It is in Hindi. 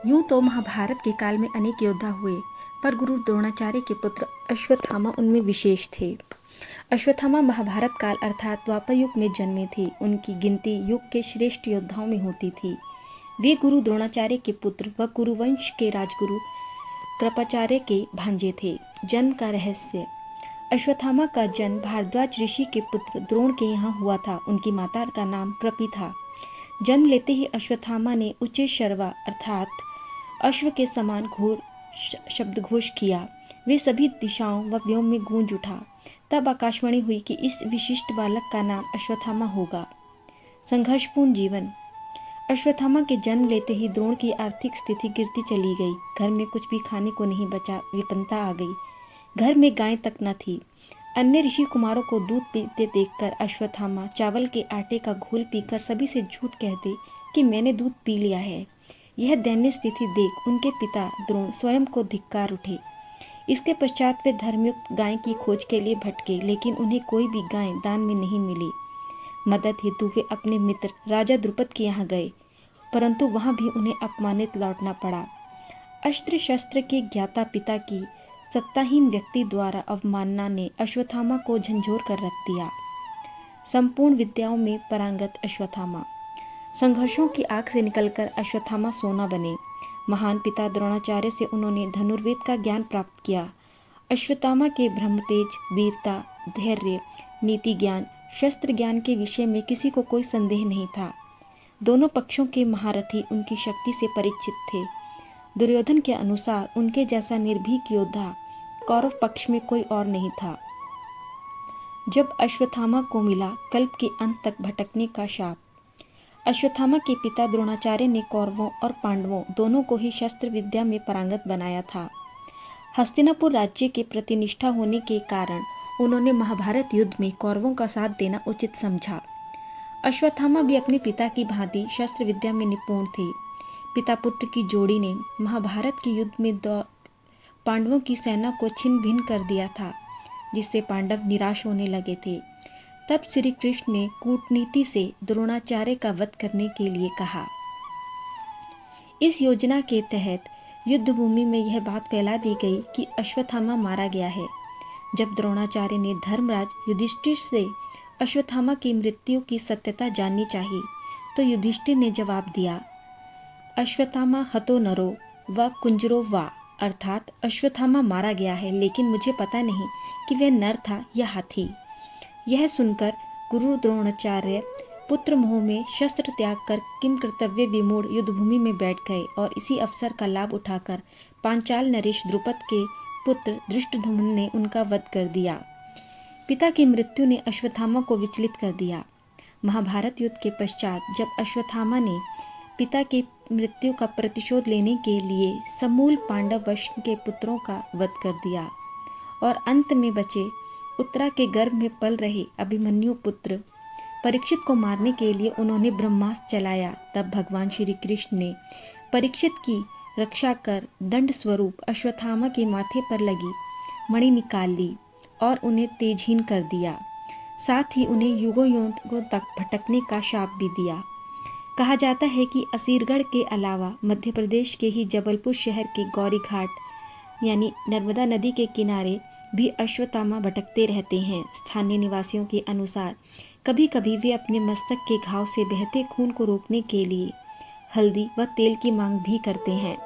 यूं तो महाभारत के काल में अनेक योद्धा हुए, पर गुरु द्रोणाचार्य के पुत्र अश्वत्थामा उनमें विशेष थे। अश्वत्थामा महाभारत काल अर्थात द्वापर युग में जन्मे थे। उनकी गिनती युग के श्रेष्ठ योद्धाओं में होती थी। वे गुरु द्रोणाचार्य के पुत्र व कुरुवंश के राजगुरु कृपाचार्य के भांजे थे। जन्म का रहस्य। अश्वत्थामा का जन्म भारद्वाज ऋषि के पुत्र द्रोण के यहाँ हुआ था। उनकी माता का नाम कृपि था। जन्म लेते ही अश्वत्थामा ने उच्च शर्वा अर्थात अश्व के समान घोर शब्दघोष किया। वे सभी दिशाओं व व्योम में गूंज उठा। तब आकाशवाणी हुई कि इस विशिष्ट बालक का नाम अश्वत्थामा होगा। संघर्षपूर्ण जीवन। अश्वत्थामा के जन्म लेते ही द्रोण की आर्थिक स्थिति गिरती चली गई। घर में कुछ भी खाने को नहीं बचा। विपन्नता आ गई। घर में गाय तक न थी। अन्य ऋषि कुमारों को दूध पीते देखकर अश्वत्थामा चावल के आटे का घोल पीकर सभी से झूठ कहते कि मैंने दूध पी लिया है। यह दयनीय स्थिति देख उनके पिता द्रोण स्वयं को धिक्कार उठे। इसके पश्चात वे धर्मयुक्त गाय की खोज के लिए भटके, लेकिन उन्हें कोई भी गाय दान में नहीं मिली। मदद हेतु वे अपने मित्र राजा द्रुपद के यहाँ गए, परंतु वहाँ भी उन्हें अपमानित लौटना पड़ा। अस्त्र शस्त्र के ज्ञाता पिता की सत्ताहीन व्यक्ति द्वारा अवमानना ने अश्वत्थामा को झंझोर कर रख दिया। संपूर्ण विद्याओं में पारंगत अश्वत्थामा। संघर्षों की आग से निकलकर अश्वत्थामा सोना बने। महान पिता द्रोणाचार्य से उन्होंने धनुर्वेद का ज्ञान प्राप्त किया। अश्वत्थामा के ब्रह्मतेज, वीरता, धैर्य, नीति ज्ञान, शस्त्र ज्ञान के विषय में किसी को कोई संदेह नहीं था। दोनों पक्षों के महारथी उनकी शक्ति से परिचित थे। दुर्योधन के अनुसार उनके जैसा निर्भीक योद्धा कौरव पक्ष में कोई और नहीं था। जब अश्वत्थामा को मिला कल्प के अंत तक भटकने का शाप। अश्वत्थामा के पिता द्रोणाचार्य ने कौरवों और पांडवों दोनों को ही शस्त्र विद्या में पारंगत बनाया था। हस्तिनापुर राज्य के प्रति निष्ठा होने के कारण उन्होंने महाभारत युद्ध में कौरवों का साथ देना उचित समझा। अश्वत्थामा भी अपने पिता की भांति शस्त्र विद्या में निपुण थे। पिता पुत्र की जोड़ी ने महाभारत के युद्ध में पांडवों की सेना को छिन्न भिन्न कर दिया था, जिससे पांडव निराश होने लगे थे। तब श्री कृष्ण ने कूटनीति से द्रोणाचार्य का वध करने के लिए कहा। इस योजना के तहत युद्ध भूमि में यह बात फैला दी गई कि अश्वत्थामा मारा गया है। जब द्रोणाचार्य ने धर्मराज युधिष्ठिर से अश्वत्थामा की मृत्यु की सत्यता जाननी चाहिए, तो युधिष्ठिर ने जवाब दिया, अश्वत्थामा हतो नरो व कुंजरो वा, अर्थात अश्वत्थामा मारा गया है, लेकिन मुझे पता नहीं कि वह नर था या हाथी। यह सुनकर गुरु द्रोणाचार्य पुत्र मोह में शस्त्र त्याग कर किम कर्तव्य विमूढ़ युद्धभूमि में बैठ गए और इसी अवसर का लाभ उठाकर पांचाल नरेश द्रुपद के पुत्र धृष्टद्युम्न ने उनका वध कर दिया। पिता की मृत्यु ने अश्वत्थामा को विचलित कर दिया। महाभारत युद्ध के पश्चात जब अश्वत्थामा ने पिता की मृत्यु का प्रतिशोध लेने के लिए समूल पांडव वंश के पुत्रों का वध कर दिया और अंत में बचे उत्तरा के गर्भ में पल रहे अभिमन्यु पुत्र परीक्षित को मारने के लिए उन्होंने ब्रह्मास्त्र चलाया। तब भगवान श्री कृष्ण ने परीक्षित की रक्षा कर दंड स्वरूप अश्वत्थामा के माथे पर लगी मणि निकाल ली और उन्हें तेजहीन कर दिया। साथ ही उन्हें युगों युगों तक भटकने का शाप भी दिया। कहा जाता है कि असीरगढ़ के अलावा मध्य प्रदेश के ही जबलपुर शहर के गौरी घाट यानी नर्मदा नदी के किनारे भी अश्वत्थामा भटकते रहते हैं। स्थानीय निवासियों के अनुसार कभी कभी वे अपने मस्तक के घाव से बहते खून को रोकने के लिए हल्दी व तेल की मांग भी करते हैं।